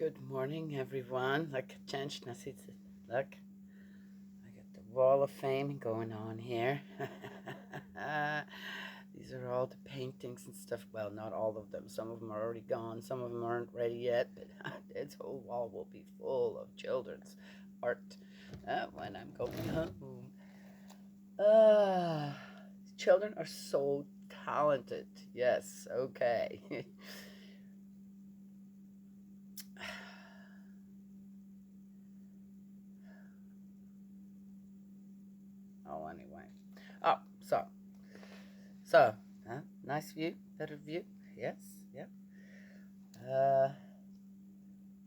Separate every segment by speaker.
Speaker 1: Good morning, everyone. Like, change na si look. I got the Wall of Fame going on here. These are all the paintings and stuff. Well, not all of them. Some of them are already gone. Some of them aren't ready yet. But this whole wall will be full of children's art when I'm going home. Uh, Children are so talented. Yes, okay. Oh, anyway. Oh, so, nice view, better view. Yes, yeah. Uh,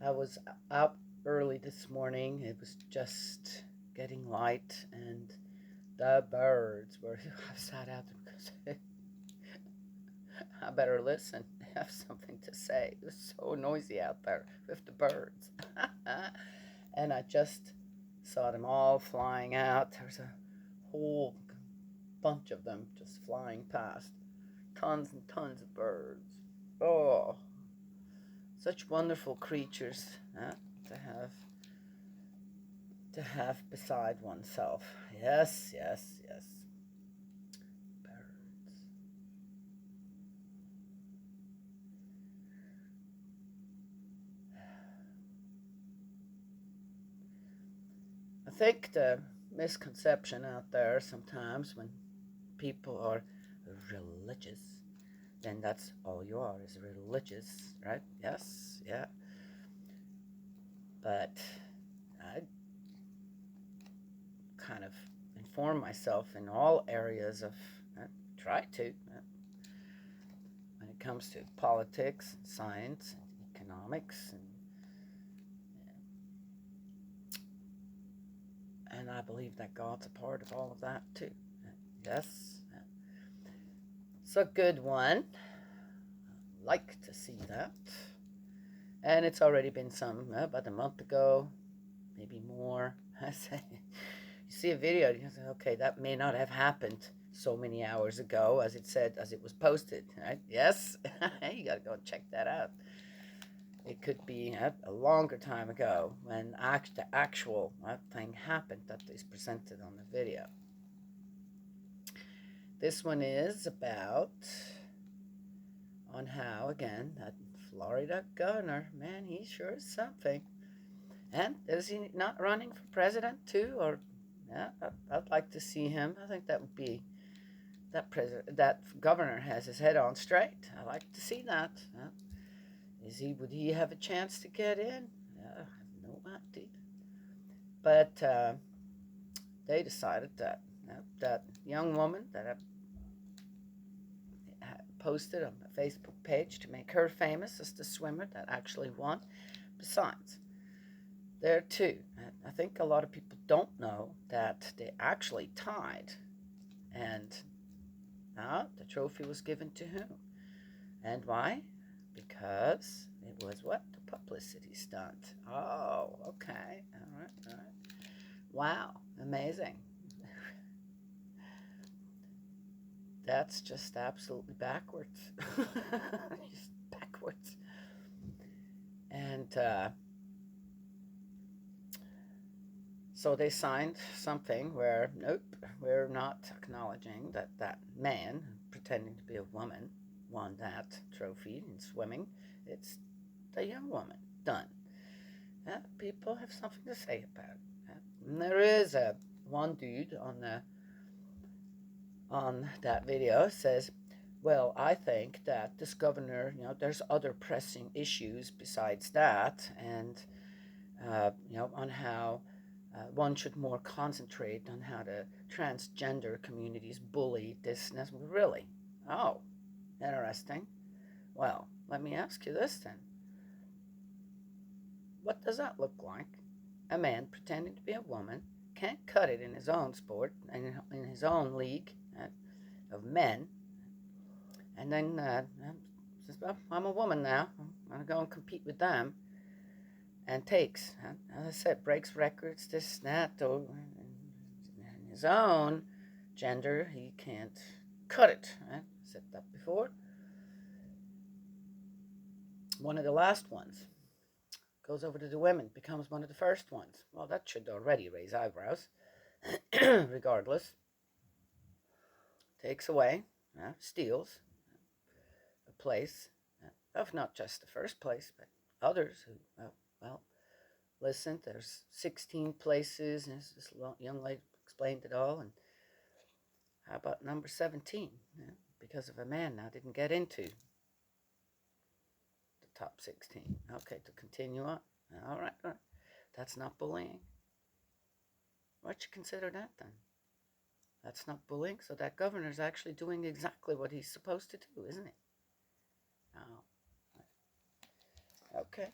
Speaker 1: I was out early this morning. It was just getting light, and the birds were. I sat out because I better listen. I have something to say. It was so noisy out there with the birds, and I just saw them all flying out. There's a whole bunch of them just flying past. Tons and tons of birds. Oh, such wonderful creatures to have beside oneself. Yes, yes, yes. Birds. I think the misconception out there sometimes when people are religious, then that's all you are is religious, right? Yes, yeah. But I kind of inform myself in all areas of, try to, when it comes to politics, and science, and economics, and I believe that God's a part of all of that too. Yes, it's a good one. I like to see that. And it's already been about a month ago, maybe more. I say, you see a video, you say, okay, that may not have happened so many hours ago as it was posted, right? Yes, you gotta go and check that out. It could be a longer time ago when the actual thing happened that is presented on the video. This one is about on how, again, that Florida governor, man, he sure is something. And is he not running for president too? Or yeah, I'd like to see him. I think that would be that governor has his head on straight. I like to see that. Would he have a chance to get in? I have no idea. But they decided that that young woman that I posted on a Facebook page to make her famous as the swimmer that actually won. Besides, there too, I think a lot of people don't know that they actually tied, and now the trophy was given to whom? And why? Because it was what? The publicity stunt. Oh, okay. All right, all right. Wow, amazing. That's just absolutely backwards. Just backwards. And so they signed something where, nope, we're not acknowledging that that man pretending to be a woman won that trophy in swimming. It's the young woman. Done. People have something to say about it. And there is one dude on that video says, well, I think that this governor, there's other pressing issues besides that, and on how one should more concentrate on how the transgender communities bully this. Really? Oh, interesting. Well, let me ask you this then. What does that look like? A man pretending to be a woman can't cut it in his own sport and in his own league of men, and then says, well, I'm a woman now. I'm going to go and compete with them. And takes, as I said, breaks records, this, that, though, in his own gender, he can't cut it. Right? I said that before. One of the last ones. Goes over to the women, becomes one of the first ones. Well, that should already raise eyebrows. Regardless, takes away, steals a place of not just the first place, but others who, well, listen, there's 16 places, and this young lady explained it all, and how about number 17? Because of a man now didn't get into the top 16. Okay, to continue on. All right, all right. That's not bullying. What you consider that then? That's not bullying, so that governor's actually doing exactly what he's supposed to do, isn't it? Oh, okay.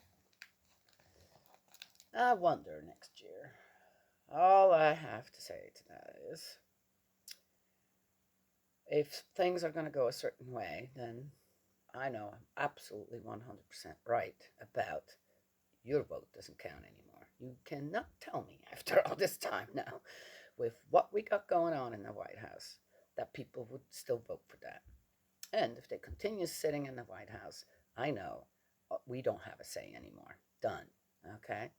Speaker 1: I wonder next year. All I have to say to that is, if things are going to go a certain way, then I know I'm absolutely 100% right about your vote doesn't count anymore. You cannot tell me after all this time now, with what we got going on in the White House, that people would still vote for that. And if they continue sitting in the White House, I know we don't have a say anymore. Done. Okay?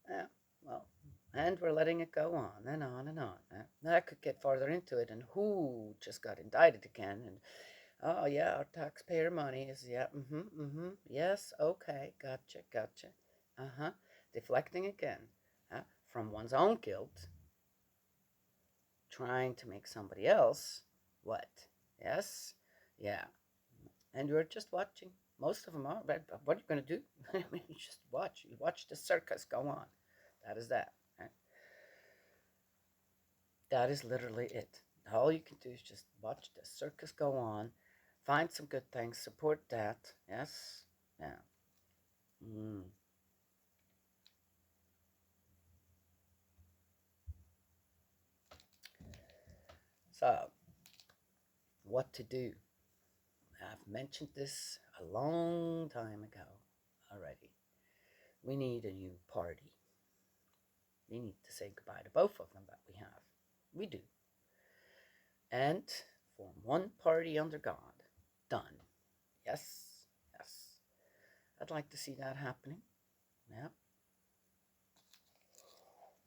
Speaker 1: Yeah, well, and we're letting it go on and on and on. I could get farther into it, and who just got indicted again, and oh yeah, our taxpayer money is, yeah, yes, okay, gotcha, deflecting again, from one's own guilt, trying to make somebody else what? Yes, yeah, and you're just watching. Most of them are. But what are you going to do? I mean, you just watch. You watch the circus go on. That is that. Right? That is literally it. All you can do is just watch the circus go on. Find some good things. Support that. Yes. Yeah. Mm. So, what to do? I've mentioned this a long time ago already. We need a new party. We need to say goodbye to both of them that we have. We do. And form one party under God. Done. Yes. Yes. I'd like to see that happening. Yeah.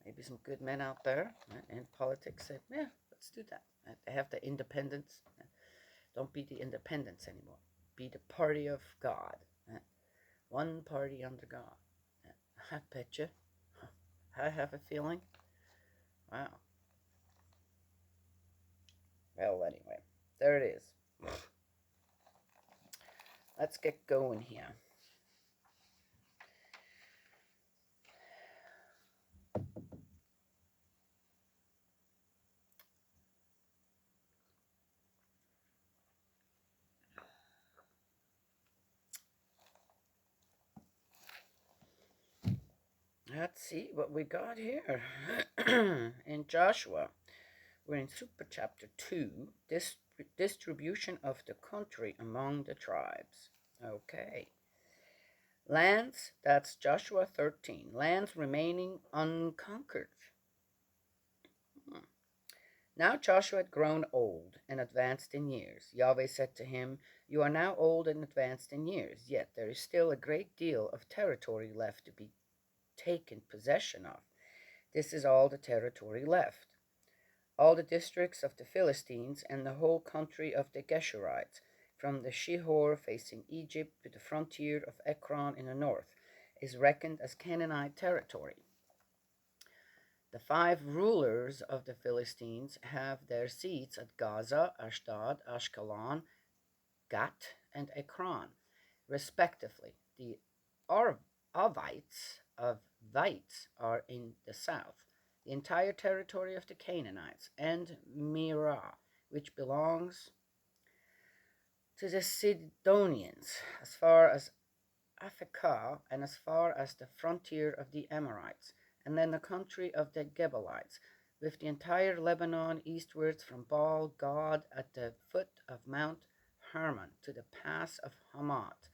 Speaker 1: Maybe some good men out there in politics say, yeah, let's do that. They have the independence. Don't be the independents anymore. Be the party of God. One party under God. I bet you. I have a feeling. Wow. Well, anyway, there it is. Let's get going here. Let's see what we got here. In Joshua, we're in Super Chapter 2, distribution of the country among the tribes. Okay. Lands, that's Joshua 13. Lands remaining unconquered. Now Joshua had grown old and advanced in years. Yahweh said to him, "You are now old and advanced in years, yet there is still a great deal of territory left to be taken possession of. This is all the territory left. All the districts of the Philistines and the whole country of the Geshurites, from the Shihor facing Egypt to the frontier of Ekron in the north, is reckoned as Canaanite territory. The 5 rulers of the Philistines have their seats at Gaza, Ashdod, Ashkelon, Gat, and Ekron, respectively. The Avites are in the south, the entire territory of the Canaanites, and Mirah, which belongs to the Sidonians, as far as Africa and as far as the frontier of the Amorites, and then the country of the Gebalites, with the entire Lebanon eastwards from Baal Gad at the foot of Mount Hermon to the pass of Hamath.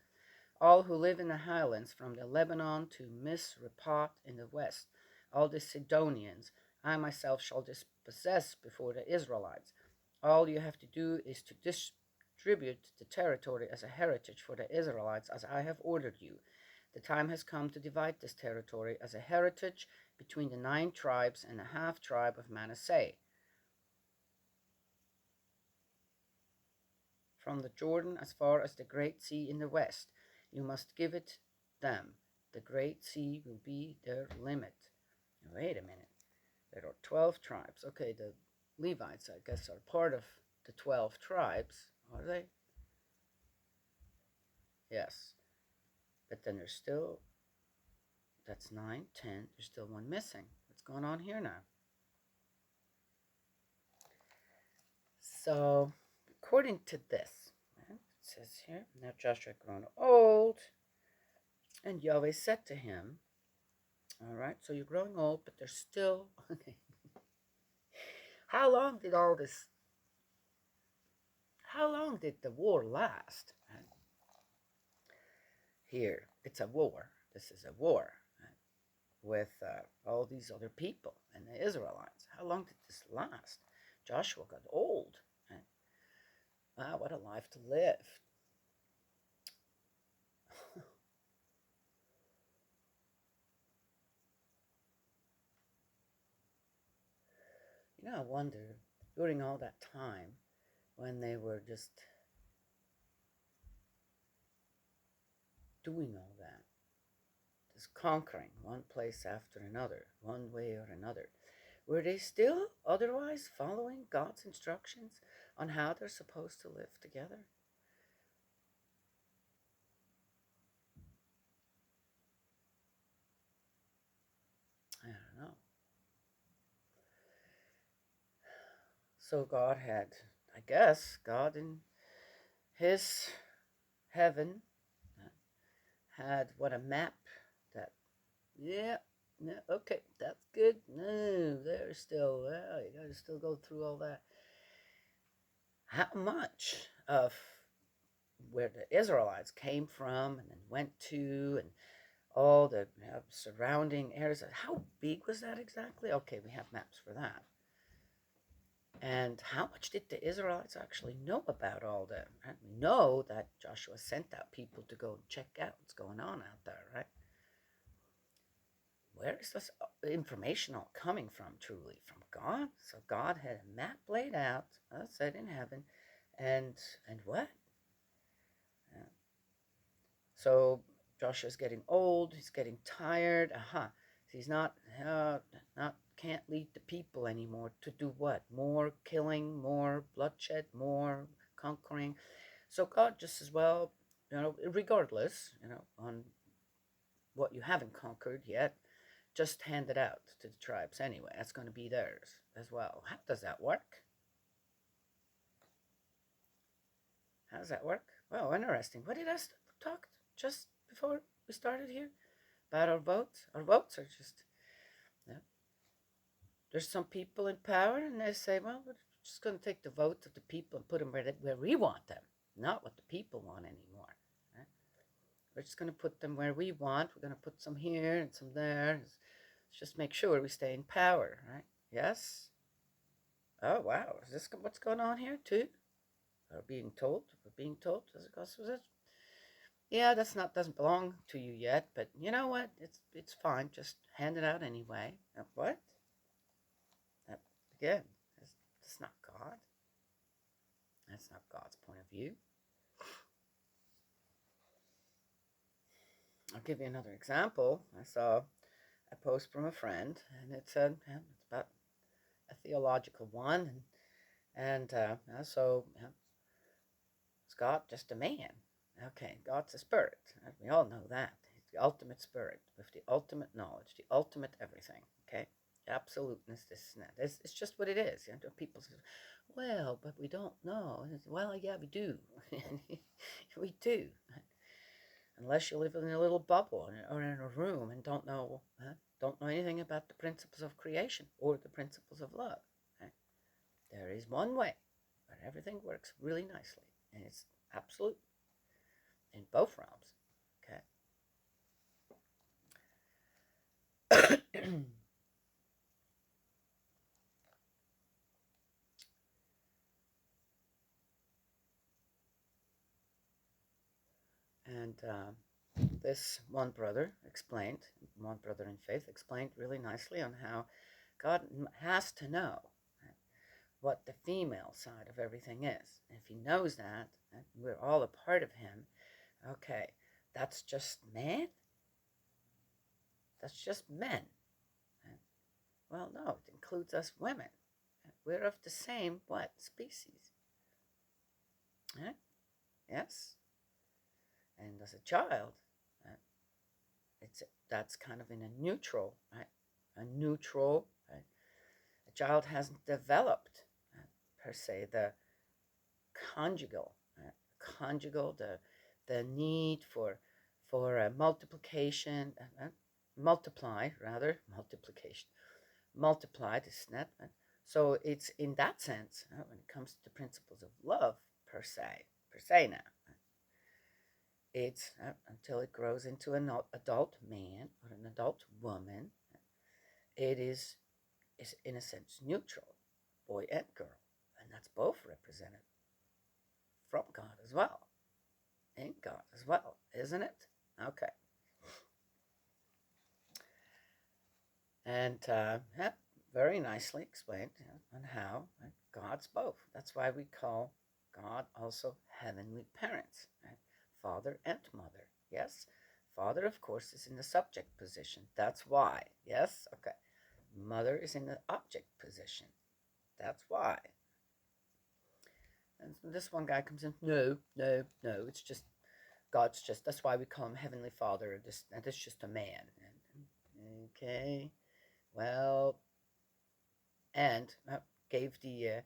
Speaker 1: All who live in the highlands from the Lebanon to Misrepot in the west, all the Sidonians, I myself shall dispossess before the Israelites. All you have to do is to distribute the territory as a heritage for the Israelites as I have ordered you. The time has come to divide this territory as a heritage between the 9 tribes and the half tribe of Manasseh. From the Jordan as far as the Great Sea in the west, you must give it them. The Great Sea will be their limit. Wait a minute. There are 12 tribes. Okay, the Levites, I guess, are part of the 12 tribes, are they? Yes. But then there's still, that's 9, 10. There's still one missing. What's going on here now? So, according to this, it says here, now Joshua had grown old, and Yahweh said to him, all right, so you're growing old, but there's still, okay. How long did the war last? Here, it's a war. This is a war with all these other people and the Israelites. How long did this last? Joshua got old. Wow, what a life to live. I wonder, during all that time, when they were just doing all that, just conquering one place after another, one way or another, were they still otherwise following God's instructions on how they're supposed to live together? I don't know. So God had, I guess, God in his heaven had what, a map that, yeah, no, okay, that's good. No, there's still, well, you gotta still go through all that. How much of where the Israelites came from and then went to, and all the surrounding areas, how big was that exactly? Okay, we have maps for that. And how much did the Israelites actually know about all that? Right? We know that Joshua sent out people to go and check out what's going on out there, right? Where is this information all coming from, truly? From God? So God had a map laid out, said in heaven, and what? Uh, so Joshua's getting old, he's getting tired, he's not can't lead the people anymore to do what? More killing, more bloodshed, more conquering. So God just as well, regardless, on what you haven't conquered yet, just hand it out to the tribes anyway. That's going to be theirs as well. How does that work? How does that work? Well, interesting. What did I talk just before we started here about our votes? Our votes are just, there's some people in power, and they say, well, we're just going to take the votes of the people and put them where we want them, not what the people want anymore. Right? We're just going to put them where we want. We're going to put some here and some there. Let's just make sure we stay in power, right? Yes? Oh, wow. Is this what's going on here, too? We're being told. Does it cost us? Yeah, doesn't belong to you yet, but you know what? It's fine. Just hand it out anyway. What? Again, that's not God. That's not God's point of view. I'll give you another example. I saw a post from a friend, and it said it's about a theological one, and so is God just a man? Okay, God's a spirit. We all know that. He's the ultimate spirit with the ultimate knowledge, the ultimate everything. Okay, absoluteness, this and that. It's just what it is. People say, well, but we don't know. Well, yeah, we do. We do. Unless you live in a little bubble or in a room and don't know anything about the principles of creation or the principles of love. Right? There is one way where everything works really nicely, and it's absolute in both realms. Okay. And this one brother in faith explained really nicely on how God has to know what the female side of everything is. And if he knows that, and we're all a part of him, okay, that's just man? That's just men. Well, no, it includes us women. We're of the same, what, species? Yes? And as a child, it's that's kind of in a neutral, right? A neutral, right? A child hasn't developed, per se, the conjugal, conjugal, the need for multiplication, multiplication, multiplied is net. So it's in that sense, when it comes to the principles of love, per se now, it's until it grows into an adult man or an adult woman, it is in a sense neutral, boy and girl, and that's both represented from God as well, in God as well, isn't it? Okay. And yeah, very nicely explained on how God's both. That's why we call God also heavenly parents, right? Father and mother. Yes, father, of course, is in the subject position. That's why. Yes, okay. Mother is in the object position. That's why. And this one guy comes in, no, no, no, it's just, God's just, that's why we call him Heavenly Father, and it's just a man. Okay, well, and gave the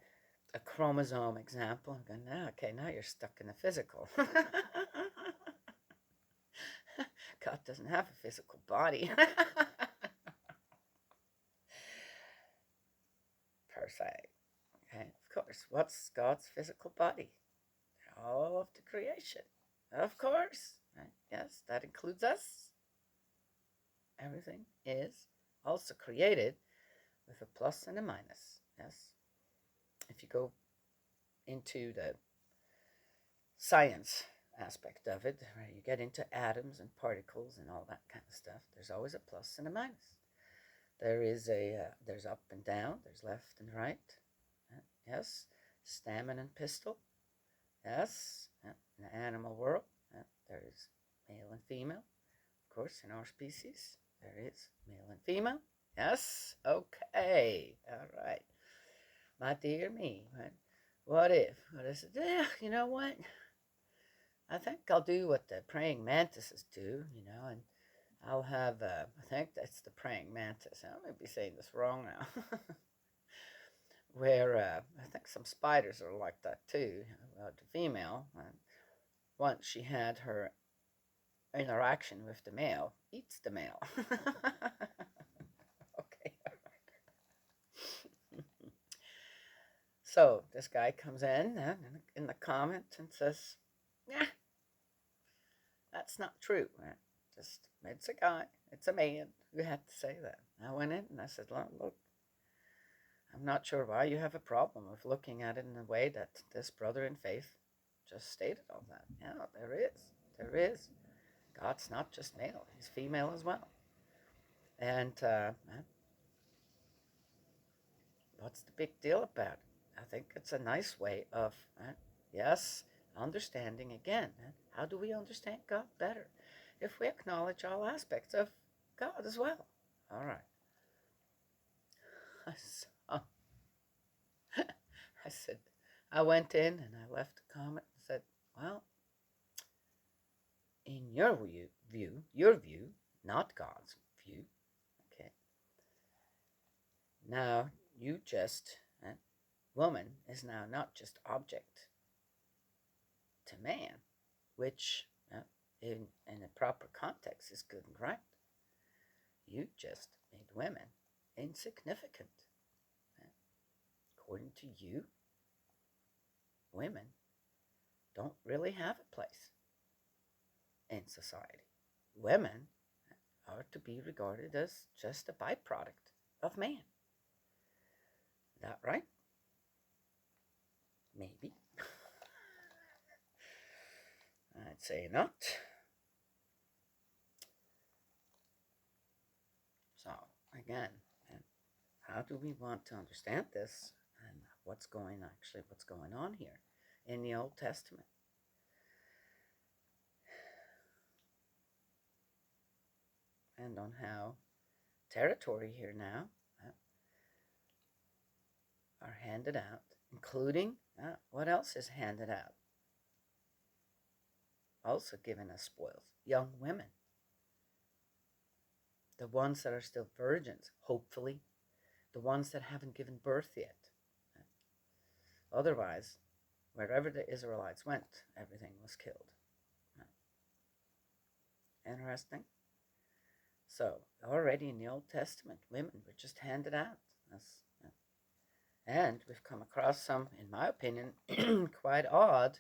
Speaker 1: a chromosome example. I'm going, no, okay, now you're stuck in the physical. God doesn't have a physical body. Per se. Okay, of course. What's God's physical body? All of the creation. Of course. Right? Yes, that includes us. Everything is also created with a plus and a minus. Yes. If you go into the science aspect of it, where you get into atoms and particles and all that kind of stuff, there's always a plus and a minus. There's up and down, there's left and right. Yes, stamen and pistil. Yes, in the animal world, there is male and female. Of course, in our species, there is male and female. Yes, okay, all right. My dear me, right? What if? What is it? Yeah, you know what? I think I'll do what the praying mantises do, and I'll have, I think that's the praying mantis. I may be saying this wrong now. Where I think some spiders are like that too. The female, once she had her interaction with the male, eats the male. Okay. So this guy comes in the comment and says, yeah, that's not true. Just, it's a guy, it's a man who had to say that. I went in and I said, look, I'm not sure why you have a problem with looking at it in the way that this brother in faith just stated all that. Yeah, there is. There is. God's not just male, he's female as well. And what's the big deal about it? I think it's a nice way of, yes, understanding again. How do we understand God better? If we acknowledge all aspects of God as well. All right. So, I said, I went in and I left a comment and said, well, in your view, not God's view, okay, now you just, woman is now not just object to man, which in a proper context is good and right. You just made women insignificant. According to you, women don't really have a place in society. Women are to be regarded as just a byproduct of man. Is that right? Maybe. I'd say not. again, and how do we want to understand this and what's going on here in the Old Testament? And on how territory here now are handed out, including what else is handed out? Also given as spoils, young women, the ones that are still virgins, hopefully, the ones that haven't given birth yet. Otherwise, wherever the Israelites went, everything was killed. Interesting. So, already in the Old Testament, women were just handed out. And we've come across some, in my opinion, quite odd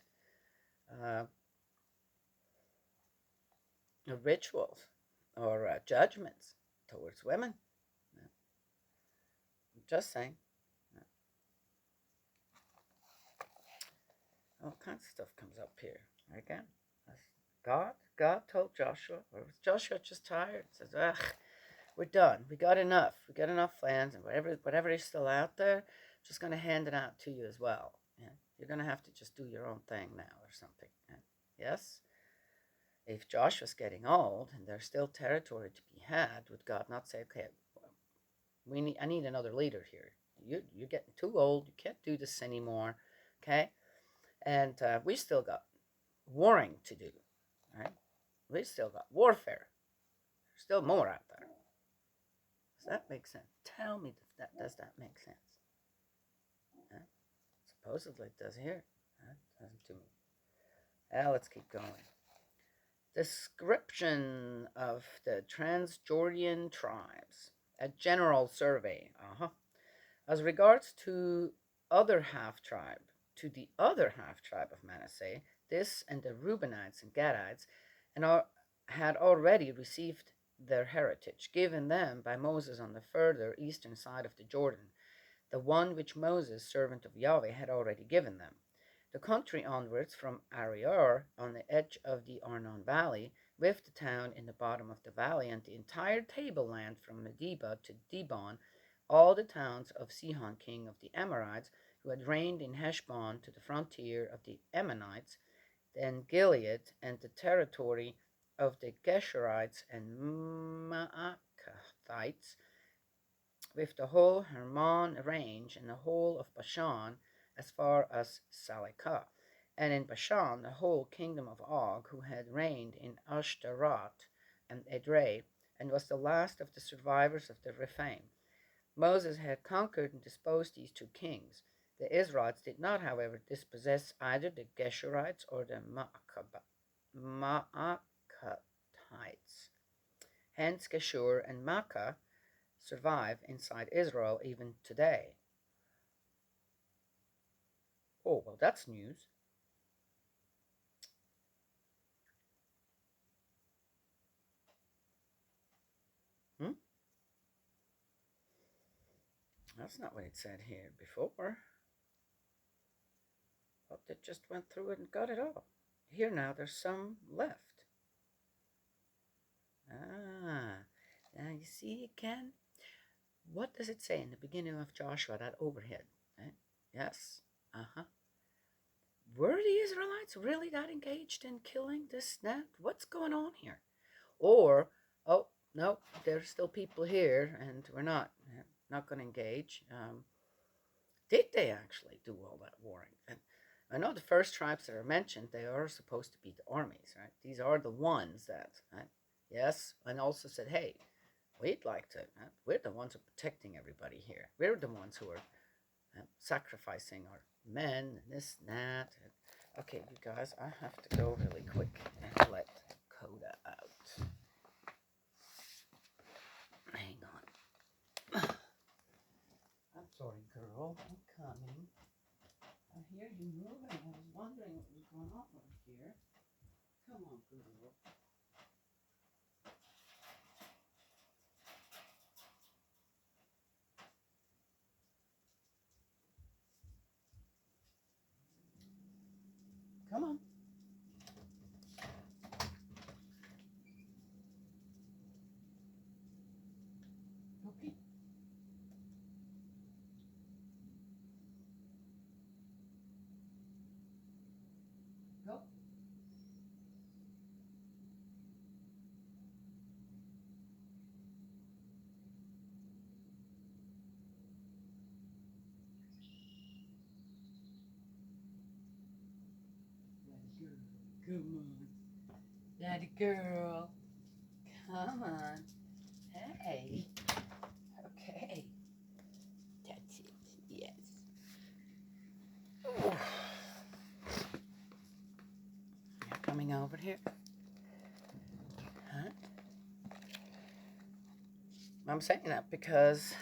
Speaker 1: rituals or judgments towards women. Just saying. All kinds of stuff comes up here. Again, God told Joshua, or was Joshua just tired? Says, ugh, we're done. We got enough. We got enough lands, and whatever is still out there, I'm just going to hand it out to you as well. Yeah? You're going to have to just do your own thing now or something. Yeah? Yes? If Joshua's getting old and there's still territory to be had, would God not say, okay, I need another leader here. You're getting too old. You can't do this anymore. Okay? And we still got warring to do. Right? We still got warfare. There's still more out there. Does that make sense? Tell me does that make sense? Supposedly it does here. Doesn't to me. Let's keep going. Description of the Transjordan tribes. A general survey. As regards to the other half tribe of Manasseh, this and the Reubenites and Gadites, had already received their heritage, given them by Moses on the further eastern side of the Jordan, the one which Moses, servant of Yahweh, had already given them. The country onwards from Aroer, on the edge of the Arnon Valley, with the town in the bottom of the valley, and the entire tableland from Medeba to Dibon, all the towns of Sihon, king of the Amorites, who had reigned in Heshbon, to the frontier of the Ammonites, then Gilead, and the territory of the Geshurites and Maacathites, with the whole Hermon range and the whole of Bashan as far as Salekah, and in Bashan the whole kingdom of Og, who had reigned in Ashtaroth and Edrei, and was the last of the survivors of the Rephaim. Moses had conquered and disposed these two kings. The Israelites did not, however, dispossess either the Geshurites or the Maacathites. Hence, Geshur and Makkah survive inside Israel even today. Oh, well, that's news. That's not what it said here before. But they just went through it and got it all. Here now, there's some left. Now you see again? What does it say in the beginning of Joshua, that overhead? Yes. Were the Israelites really that engaged in killing this, that? What's going on here? Or, oh, no, there's still people here and we're not going to engage. Did they actually do all that warring? And I know the first tribes that are mentioned, they are supposed to be the armies, right? These are the ones that, right? Yes, and also said, hey, we'd like to, we're the ones who are protecting everybody here. We're the ones who are sacrificing our men and this and that. Okay, you guys, I have to go really quick and let Coda out. Hang on. I'm sorry, girl. I'm coming. I hear you moving. I was wondering what was going on over here. Come on, girl. Come on. Okay. Go. Come on. Daddy girl. Come on. Hey. Okay. That's it. Yes. You're coming over here. Huh? I'm saying that because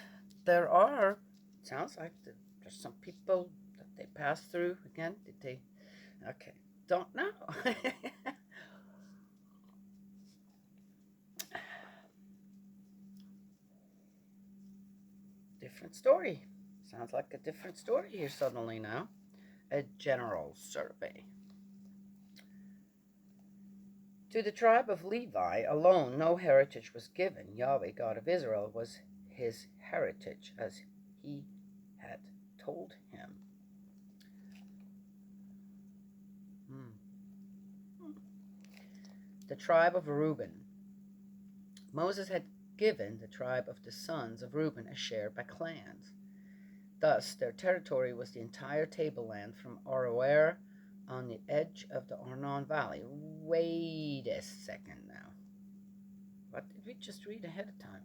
Speaker 1: there are, sounds like there's some people that they pass through again. Did they? Okay. Don't know. Different story. Sounds like a different story here suddenly now. A general survey. To the tribe of Levi alone no heritage was given. Yahweh, God of Israel, was his heritage as he had told him. The tribe of Reuben. Moses had given the tribe of the sons of Reuben a share by clans. Thus, their territory was the entire tableland from Aroer on the edge of the Arnon Valley. Wait a second now. What did we just read ahead of time?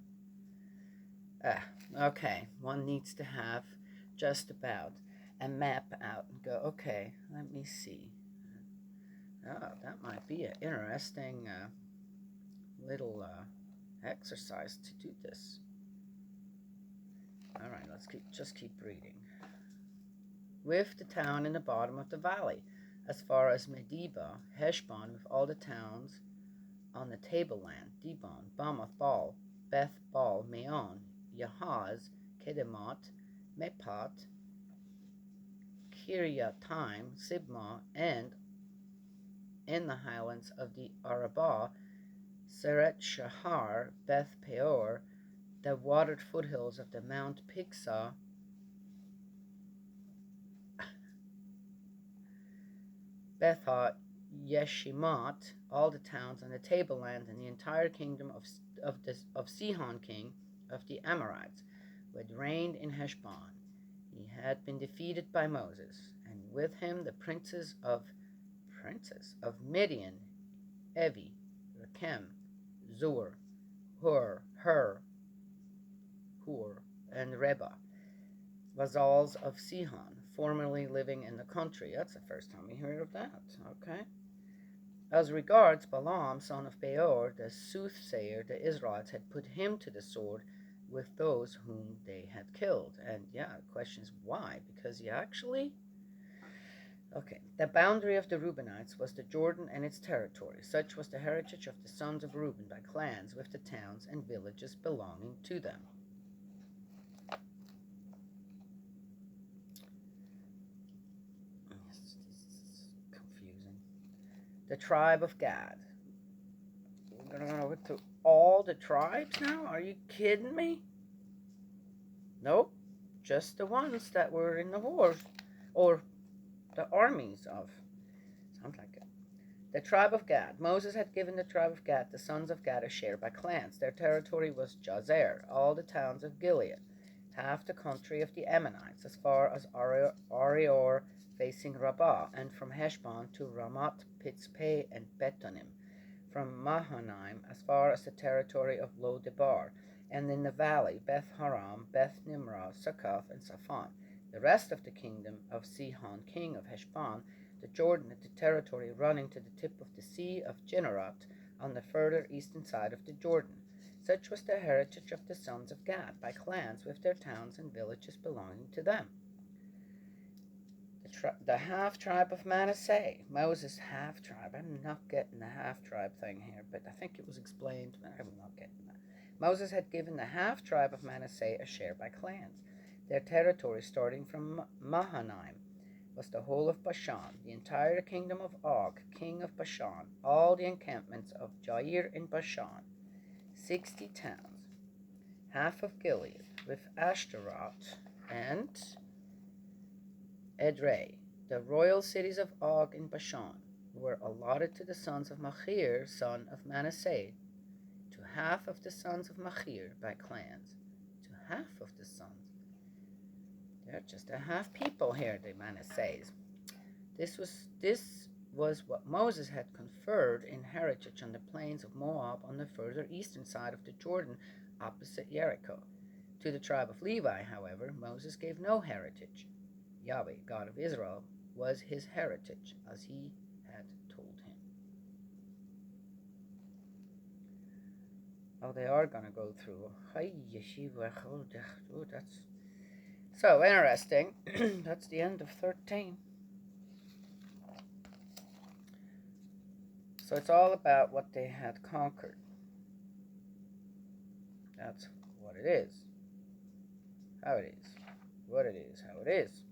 Speaker 1: Okay. One needs to have just about a map out and go, okay, let me see. Oh, that might be an interesting little exercise to do this. All right, let's just keep reading. With the town in the bottom of the valley, as far as Medeba, Heshbon, with all the towns on the tableland, Dibon, Bamoth, Baal, Beth Baal, Meon, Yahaz, Kedemoth, Mepat, Kiriataim, Sibmah, and in the highlands of the Arabah, Seret Shahar, Beth Peor, the watered foothills of the Mount Pisgah, Betha, Yeshimot, all the towns on the tableland, and the entire kingdom of Sihon, king of the Amorites, who had reigned in Heshbon. He had been defeated by Moses, and with him the princes of Midian, Evi, Rechem, Zur, Hur, and Reba, vassals of Sihon, formerly living in the country. That's the first time we heard of that. Okay. As regards Balaam, son of Beor, the soothsayer, the Israelites had put him to the sword with those whom they had killed. And yeah, the question is why? Because he actually. Okay. The boundary of the Reubenites was the Jordan and its territory. Such was the heritage of the sons of Reuben by clans, with the towns and villages belonging to them. This is confusing. The tribe of Gad. We're going to go to all the tribes now? Are you kidding me? Nope. Just the ones that were in the wars. Or the armies of. Sounds like it. The tribe of Gad. Moses had given the tribe of Gad, the sons of Gad, a share by clans. Their territory was Jazer, all the towns of Gilead, half the country of the Ammonites, as far as Arior facing Rabbah, and from Heshbon to Ramat, Pitzpeh, and Betonim, from Mahanaim as far as the territory of Lo Debar, and in the valley Beth Haram, Beth Nimrah, Succoth, and Saphon. The rest of the kingdom of Sihon, king of Heshbon, the Jordan, the territory running to the tip of the Sea of Gennerat on the further eastern side of the Jordan. Such was the heritage of the sons of Gad, by clans with their towns and villages belonging to them. The half-tribe of Manasseh, Moses' half-tribe. I'm not getting the half-tribe thing here, but I think it was explained, but I'm not getting that. Moses had given the half-tribe of Manasseh a share by clans. Their territory, starting from Mahanaim, was the whole of Bashan, the entire kingdom of Og, king of Bashan, all the encampments of Jair in Bashan, 60 towns. half of Gilead, with Ashtaroth and Edrei, the royal cities of Og in Bashan, were allotted to the sons of Machir, son of Manasseh, to half of the sons of Machir by clans. To half of the sons. They're just a half people here, the Manassehs. This was what Moses had conferred in heritage on the plains of Moab on the further eastern side of the Jordan, opposite Jericho. To the tribe of Levi, however, Moses gave no heritage. Yahweh, God of Israel, was his heritage, as he had told him. Oh, they are going to go through. Oh, that's so interesting. That's the end of 13. So it's all about what they had conquered. That's what it is. How it is. What it is. How it is.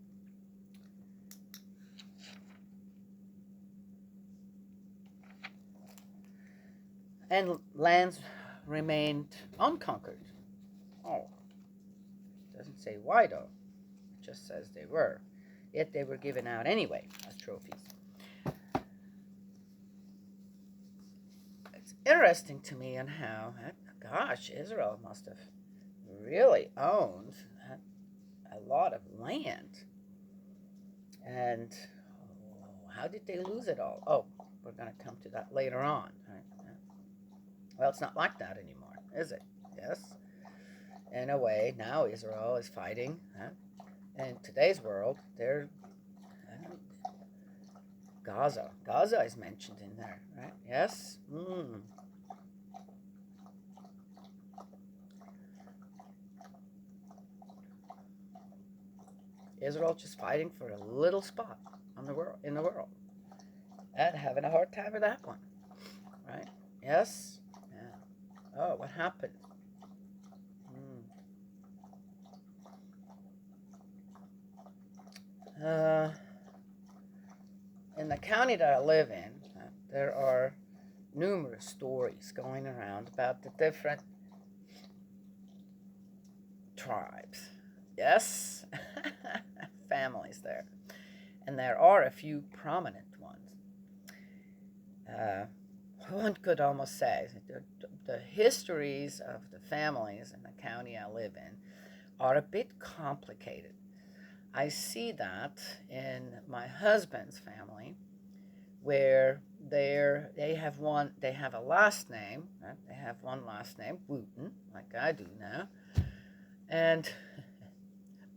Speaker 1: And lands remained unconquered. Oh. It doesn't say why though. It just says they were. Yet they were given out anyway as trophies. It's interesting to me on how, gosh, Israel must have really owned a lot of land. And how did they lose it all? Oh, we're going to come to that later on. Right? Well, it's not like that anymore, is it? Yes. In a way, now Israel is fighting. In today's world, they're Gaza. Gaza is mentioned in there, right? Yes? Israel just fighting for a little spot in the world. And having a hard time with that one. Right? Yes? Yeah. Oh, what happened? In the county that I live in, there are numerous stories going around about the different tribes. Yes? Families there. And there are a few prominent ones. One could almost say the histories of the families in the county I live in are a bit complicated. I see that in my husband's family, where they have a last name, right? They have one last name, Wooten, like I do now,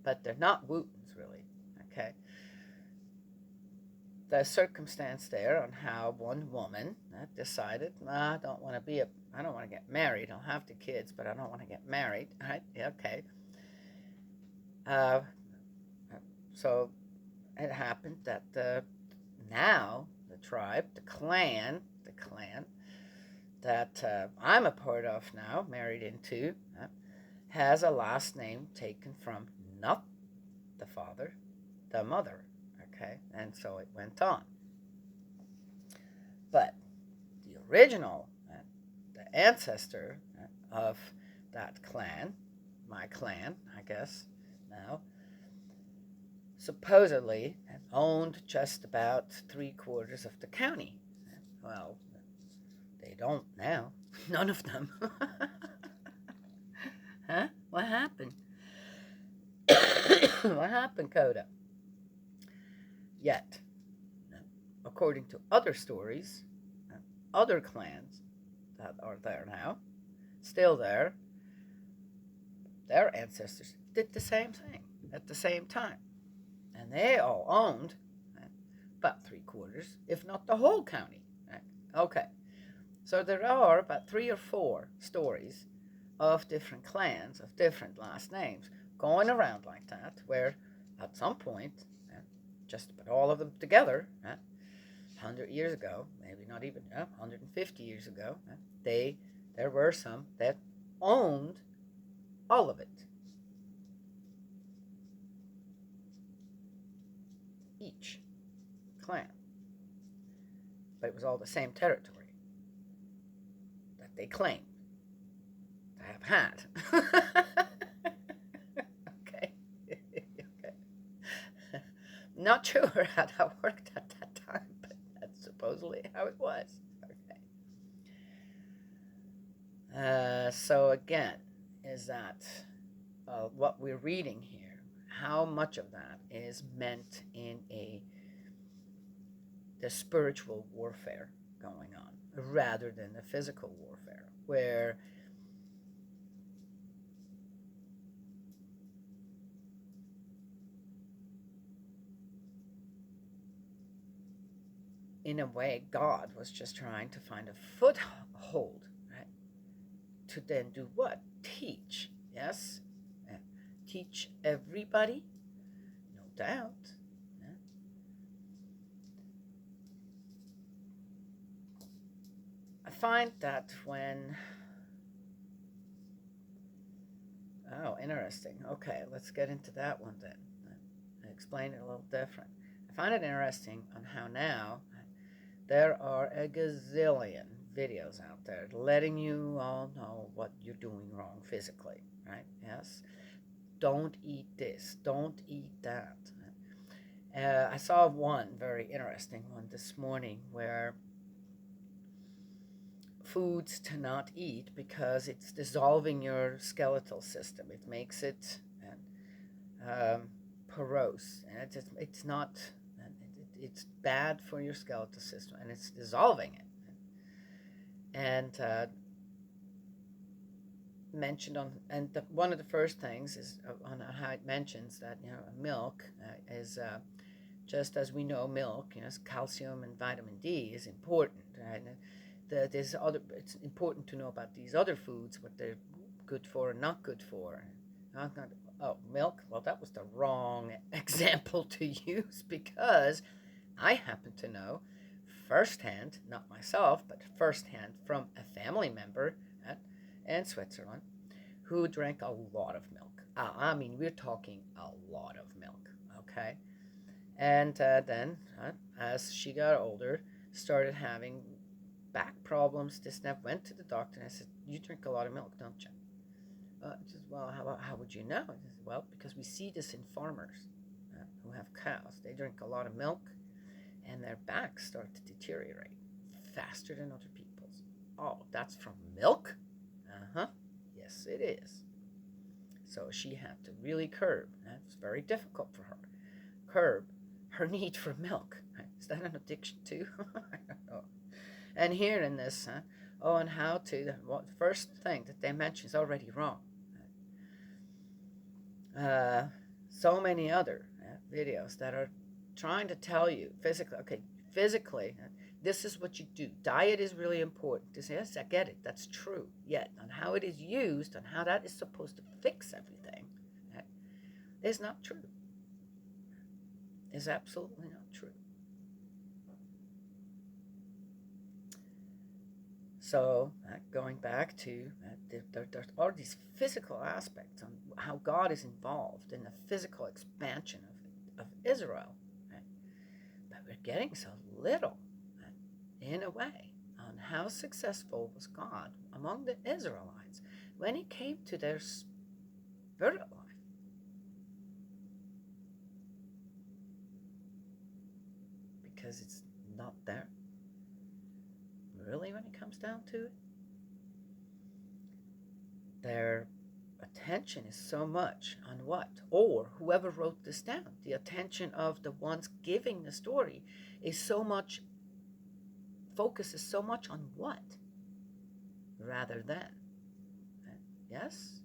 Speaker 1: but they're not Wootens really. Okay. The circumstance there on how one woman decided, I don't want to get married. I'll have the kids, but I don't want to get married. Right? Yeah, okay. So it happened that now the tribe, the clan that I'm a part of now, married into, has a last name taken from not the father, the mother. Okay, and so it went on. But the original, the ancestor of that clan, my clan, I guess, now, supposedly owned just about 3/4 of the county. Well, they don't now. None of them. Huh? What happened? What happened, Coda? Yet, according to other stories, other clans that are there now, still there, their ancestors did the same thing at the same time. And they all owned about 3/4, if not the whole county. Okay, so there are about 3 or 4 stories of different clans, of different last names, going around like that, where at some point, just put all of them together, 100 years ago, maybe not even 150 years ago, there were some that owned all of it. Each clan. But it was all the same territory that they claimed to have had. Not sure how that worked at that time, but that's supposedly how it was. Okay. So again, is that what we're reading here? How much of that is meant in the spiritual warfare going on, rather than the physical warfare, where in a way God was just trying to find a foothold, right? To then do what? Teach, yes? Uh, Teach everybody, no doubt. Yeah. I find that when. Oh, interesting. Okay, let's get into that one then. Explain it a little different. I find it interesting on how now there are a gazillion videos out there letting you all know what you're doing wrong physically, right? Yes. Don't eat this. Don't eat that. I saw one very interesting one this morning where foods to not eat because it's dissolving your skeletal system. It makes it porose, and it's not. It's bad for your skeletal system, and it's dissolving it. And mentioned on, and one of the first things is on how it mentions that milk is just as we know milk, calcium and vitamin D is important, right? There's other. It's important to know about these other foods, what they're good for and not good for. Not, oh, milk. Well, that was the wrong example to use because I happen to know firsthand, not myself, but firsthand from a family member in Switzerland who drank a lot of milk. I mean, we're talking a lot of milk, okay? And then, as she got older, started having back problems. This and that. Went to the doctor, and I said, "You drink a lot of milk, don't you?" Just, well, how would you know? I said, well, because we see this in farmers who have cows. They drink a lot of milk, and their backs start to deteriorate faster than other people's. Oh, that's from milk? Uh-huh. Yes, it is. So she had to really curb. That's very difficult for her. Curb her need for milk. Is that an addiction too? I don't know. And here in this, oh, and how to, the first thing that they mention is already wrong. Uh, so many other videos that are trying to tell you physically, okay, physically, this is what you do. Diet is really important. Yes, I get it. That's true. Yet, on how it is used, and how that is supposed to fix everything, is not true. Is absolutely not true. So, going back to there are these physical aspects on how God is involved in the physical expansion of Israel. Right? But we're getting so little, in a way, on how successful was God among the Israelites when it came to their spiritual life. Because it's not there. Really, when it comes down to it, their attention is so much on what, or whoever wrote this down, the attention of the ones giving the story is so much, focuses so much on what rather than. Yes?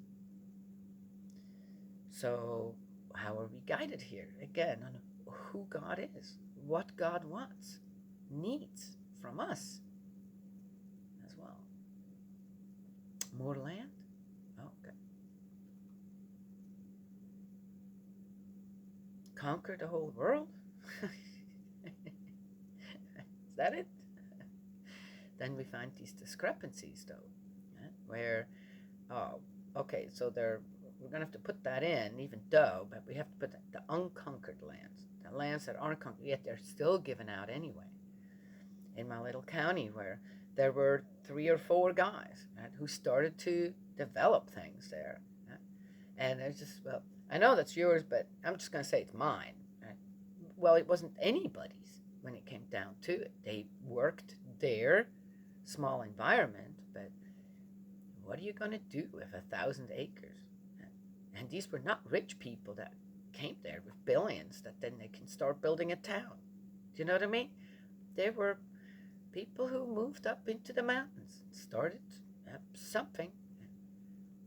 Speaker 1: So, how are we guided here? Again, on who God is, what God wants, needs from us as well. More land? Okay. Conquer the whole world? Is that it? Then we find these discrepancies, though, where, oh, okay, so we're going to have to put that in, even though, but we have to put the unconquered lands, the lands that aren't conquered, yet they're still given out anyway. In my little county, where there were 3 or 4 guys who started to develop things there. And there's just, well, I know that's yours, but I'm just going to say it's mine. well, it wasn't anybody's when it came down to it. They worked their small environment, but what are you going to do with 1,000 acres? And these were not rich people that came there with billions that then they can start building a town. Do you know what I mean? They were people who moved up into the mountains and started something.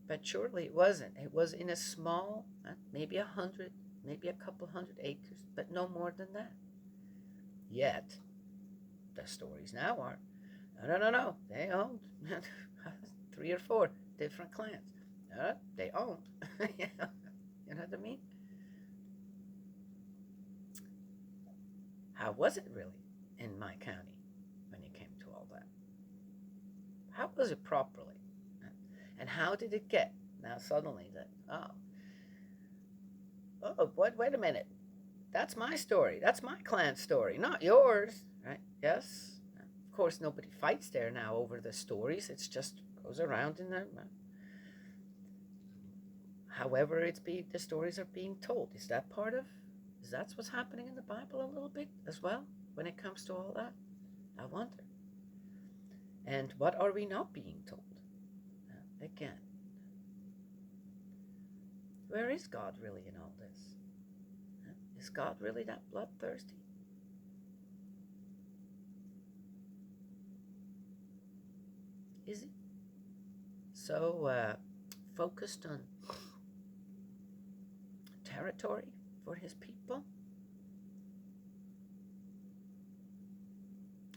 Speaker 1: But surely it wasn't. It was in a small, maybe 100, maybe a couple hundred acres, but no more than that. Yet, the stories now are, no. They owned 3 or 4 different clans. They owned. You know what I mean? How was it really in my county when it came to all that? How was it properly? And how did it get now suddenly that, wait a minute. That's my story. That's my clan story, not yours, right? Yes. Of course, nobody fights there now over the stories. It's just goes around in the. However, the stories are being told. Is that what's happening in the Bible a little bit as well when it comes to all that? I wonder. And what are we not being told? Again, where is God really in all this? Is God really that bloodthirsty? Is he so focused on territory for his people?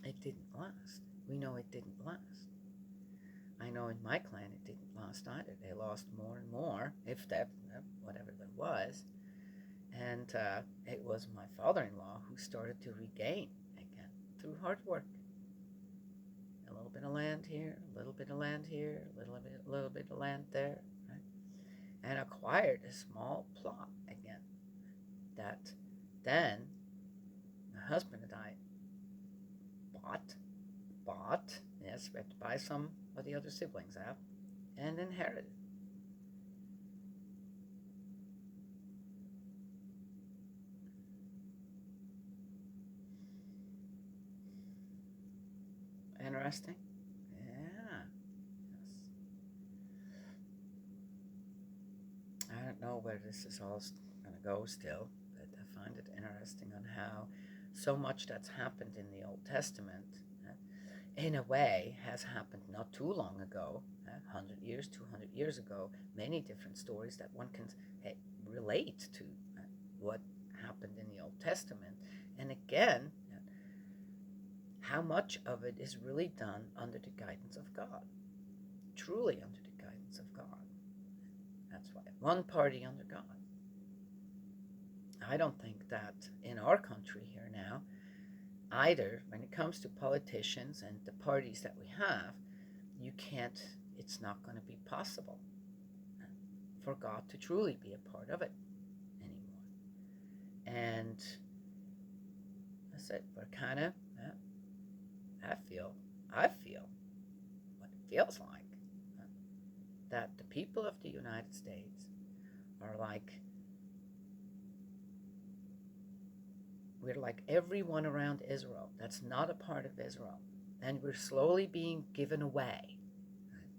Speaker 1: It didn't last. We know it didn't last. I know in my clan it didn't last either. They lost more and more, if that, whatever there was. And it was my father-in-law who started to regain again through hard work. A little bit of land here, a little bit of land here, a little bit of land there, right? And acquired a small plot again that then my husband and I bought, yes, we had to buy some of the other siblings out, and inherited. Interesting. Yeah. Yes. I don't know where this is all going to go still, but I find it interesting on how so much that's happened in the Old Testament, in a way, has happened not too long ago, 100 years, 200 years ago, many different stories that one can relate to what happened in the Old Testament. And again, how much of it is really done under the guidance of God, truly under the guidance of God. That's why one party under God. I don't think that in our country here now, either when it comes to politicians and the parties that we have, it's not going to be possible for God to truly be a part of it anymore. And I said, we're kind of, I feel what it feels like, that the people of the United States are like, we're like everyone around Israel that's not a part of Israel, and we're slowly being given away, right?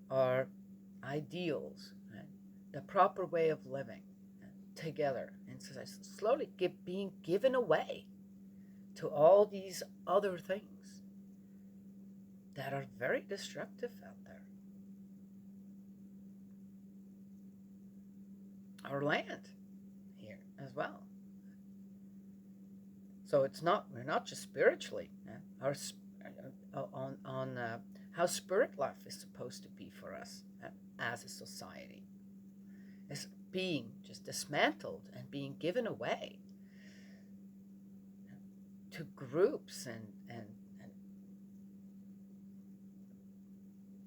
Speaker 1: Our ideals, right? The proper way of living, together, and so slowly being given away to all these other things that are very destructive out there. Our land here as well. So we're not just spiritually, on how spirit life is supposed to be for us as a society. It's being just dismantled and being given away to groups and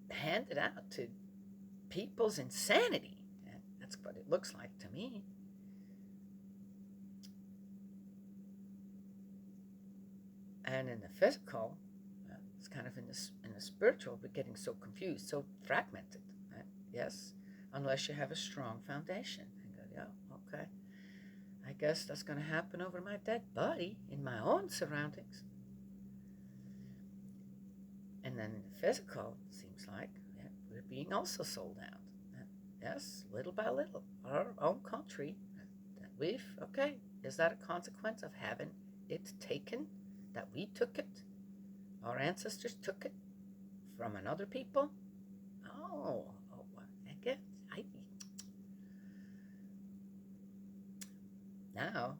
Speaker 1: handed out to people's insanity. That's what it looks like to me. And in the physical, it's kind of in the spiritual, we're getting so confused, so fragmented. Right? Yes, unless you have a strong foundation. And go, yeah, okay. I guess that's going to happen over my dead body in my own surroundings. And then in the physical, it seems like we're being also sold out. Yes, little by little, our own country that is that a consequence of having it taken, that we took it, our ancestors took it from another people? I guess, I, now,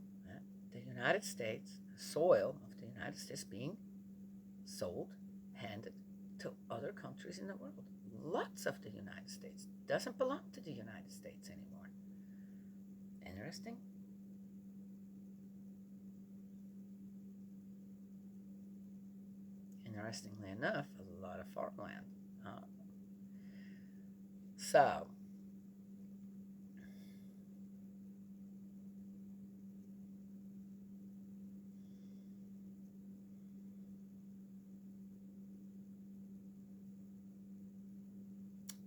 Speaker 1: the United States, soil of the United States being sold, handed to other countries in the world. Lots of the United States doesn't belong to the United States anymore. Interesting. Interestingly enough, a lot of farmland. So,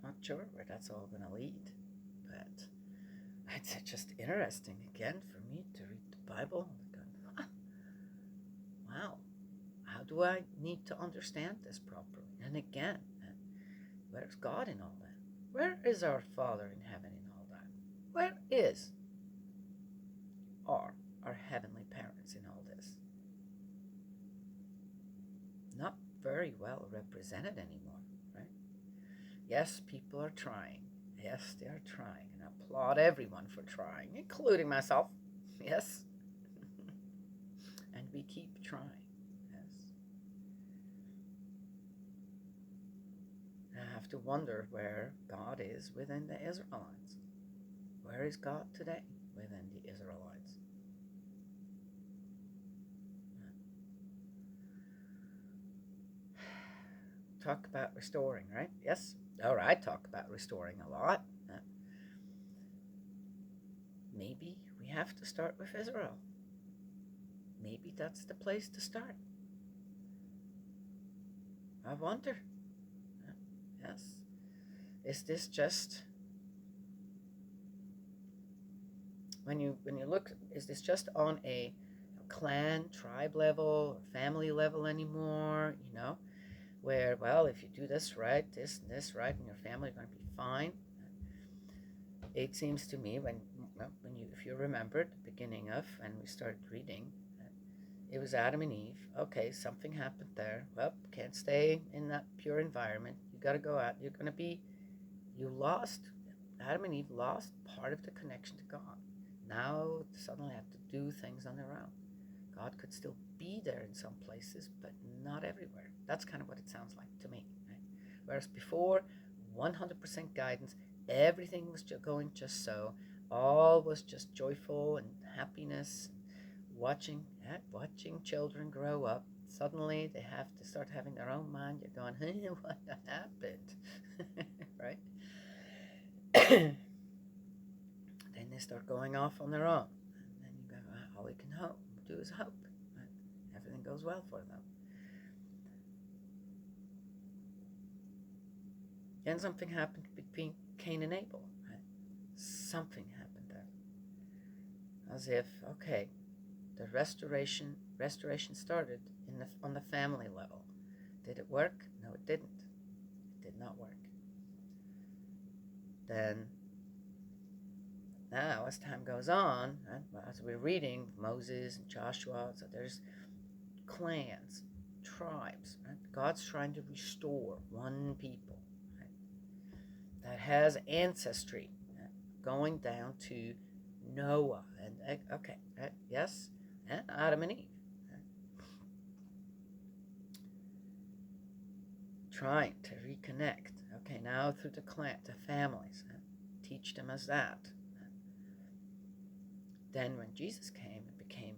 Speaker 1: not sure where that's all going to lead, but it's just interesting again for me to read the Bible and go, wow, how do I need to understand this properly? And again, where's God in all that? Where is our Father in heaven in all that? Where is our heavenly parents in all this? Not very well represented anymore, right? Yes, people are trying. Yes, they are trying. And I applaud everyone for trying, including myself. Yes. And we keep trying. Yes. I have to wonder where God is within the Israelites. Where is God today within the Israelites? Talk about restoring, right? Yes. Or I talk about restoring a lot. Maybe we have to start with Israel. Maybe that's the place to start. I wonder. Yes. Is this just when you look? Is this just on a clan, tribe level, or family level anymore? Where if you do this right, this and this right, and your family are going to be fine. It seems to me if you remember at the beginning of when we started reading, it was Adam and Eve. Okay, something happened there. Well, can't stay in that pure environment. You got to go out. Adam and Eve lost part of the connection to God. Now suddenly have to do things on their own. God could still be there in some places, but not everywhere. That's kind of what it sounds like to me. Right? Whereas before, 100% guidance, everything was going just so. All was just joyful and happiness. Watching children grow up. Suddenly they have to start having their own mind. You're going, hey, what happened? Right? Then they start going off on their own. And then you go, all we can do is hope. Right? Everything goes well for them. And something happened between Cain and Abel. Right? Something happened there. As if, okay, the restoration started on the family level. Did it work? No, it didn't. It did not work. Then, now as time goes on, as we're reading Moses and Joshua, so there's clans, tribes. Right? God's trying to restore one people that has ancestry going down to Noah and yes, and Adam and Eve. Trying to reconnect. Okay, now through the clan, the families, teach them as that. Then when Jesus came, it became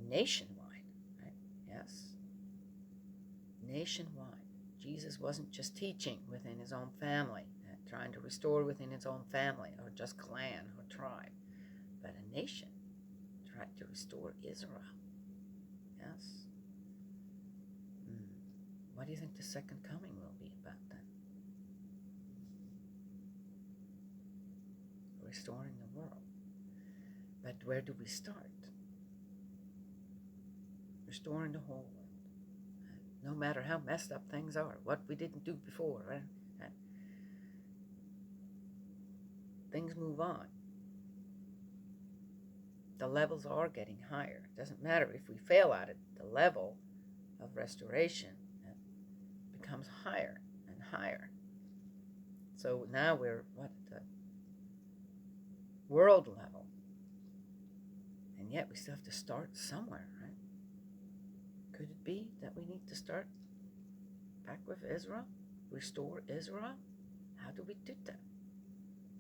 Speaker 1: nationwide. Right? Yes, nationwide. Jesus wasn't just teaching within his own family, trying to restore within his own family, or just clan or tribe, but a nation tried to restore Israel. Yes. What do you think the second coming will be about then? Restoring the world. But where do we start? Restoring the whole world. No matter how messed up things are, what we didn't do before, right? Things move on. The levels are getting higher. It doesn't matter if we fail at it, the level of restoration becomes higher and higher. So now we're at the world level. And yet we still have to start somewhere, right? Could it be that we need to start back with Israel? Restore Israel? How do we do that?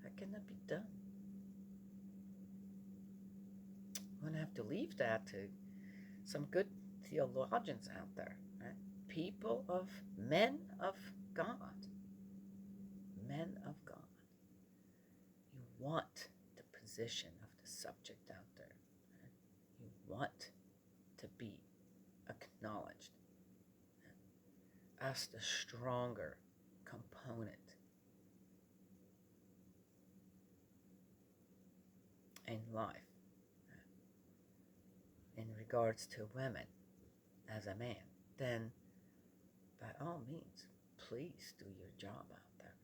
Speaker 1: How can that be done? We're going to have to leave that to some good theologians out there, right? People of men of God. Men of God. You want the position of the subject out there. Right? You want to be acknowledged as the stronger component in life in regards to women as a man, then by all means, please do your job out there.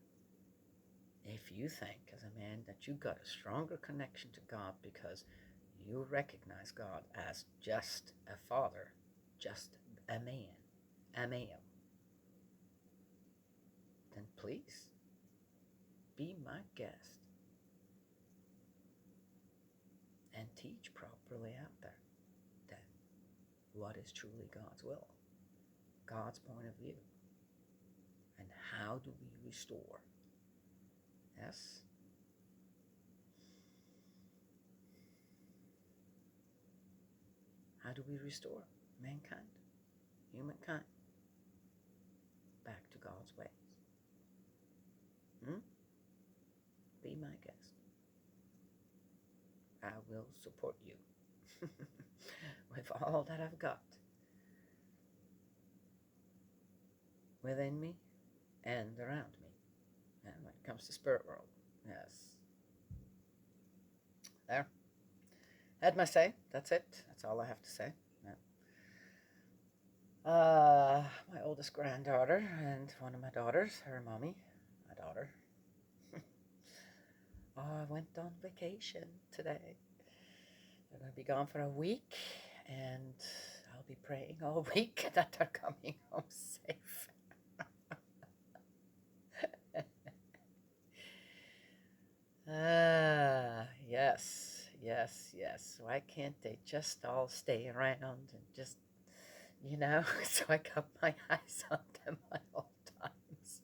Speaker 1: If you think as a man that you got a stronger connection to God because you recognize God as just a father, just a man, a male, then please be my guest and teach properly out there that what is truly God's will, God's point of view, and how do we restore? Yes? How do we restore mankind, humankind, back to God's ways? Be my guest. I will support you with all that I've got within me and around me. And when it comes to spirit world, yes. There. Had my say. That's it. That's all I have to say. My oldest granddaughter and one of my daughters, her mommy, my daughter. I went on vacation today. They're going to be gone for a week, and I'll be praying all week that they're coming home safe. Yes. Why can't they just all stay around and just, so I got my eyes on them at all times.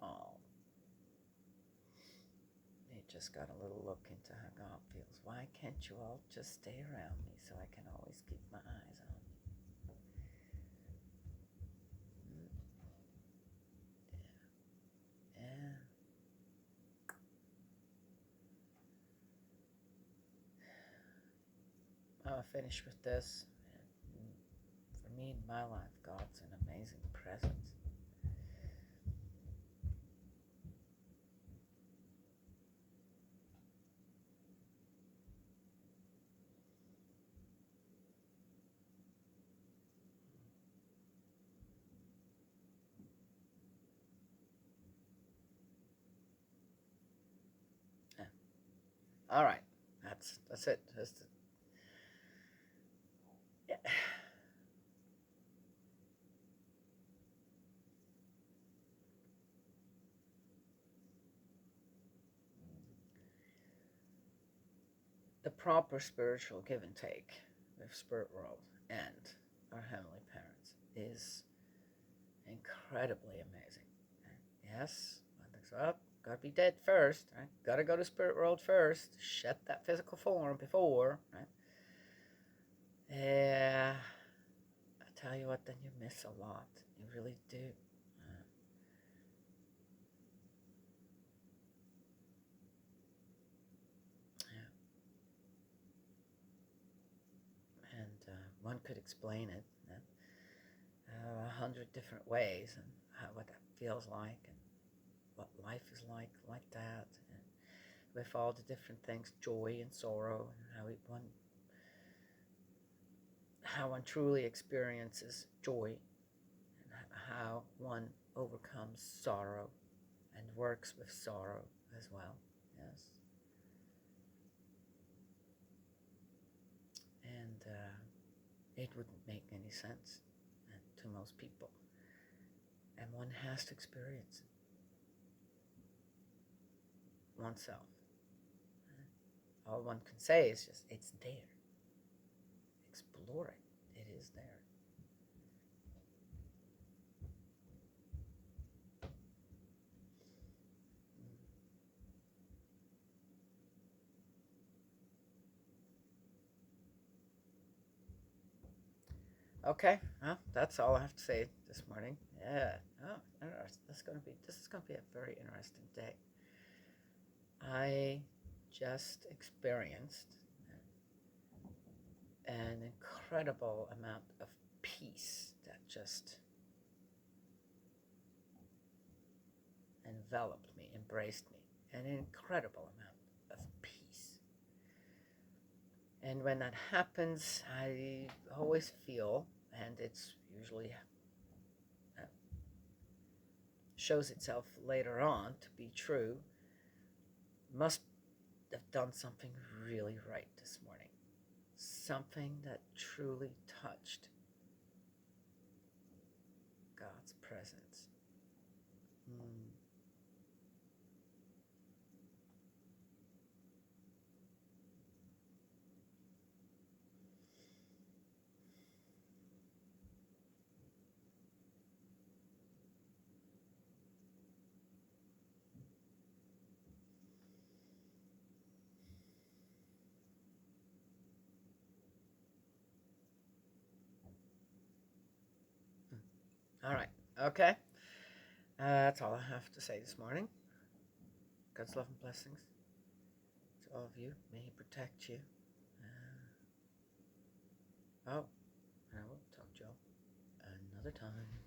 Speaker 1: Oh, they just got a little look into how God feels. Why can't you all just stay around me so I can always keep my eyes on you? Yeah. I'll finish with this. For me in my life, God's an amazing presence. Yeah. All right. That's it. Yeah. The proper spiritual give and take with spirit world and our heavenly parents is incredibly amazing. Yes, one thinks, well, gotta be dead first, right? Gotta go to spirit world first, shed that physical form before, right? Yeah, I tell you what, then you miss a lot. You really do. Yeah. And one could explain it. 100 different ways, and what that feels like, and what life is like that, and with all the different things, joy and sorrow, and how one truly experiences joy, and how one overcomes sorrow and works with sorrow as well. Yes. And it wouldn't make any sense to most people. And one has to experience it oneself. All one can say is just, it's there. Explore it. It is there. Okay, well, that's all I have to say this morning. Yeah. Oh, this is gonna be a very interesting day. I just experienced an incredible amount of peace that just enveloped me, embraced me. An incredible amount of peace. And when that happens, I always feel, and it's usually shows itself later on to be true, must have done something really right this morning. Something that truly touched God's presence. All right. Okay. That's all I have to say this morning. God's love and blessings to all of you. May He protect you. Oh, and I will talk to y'all another time.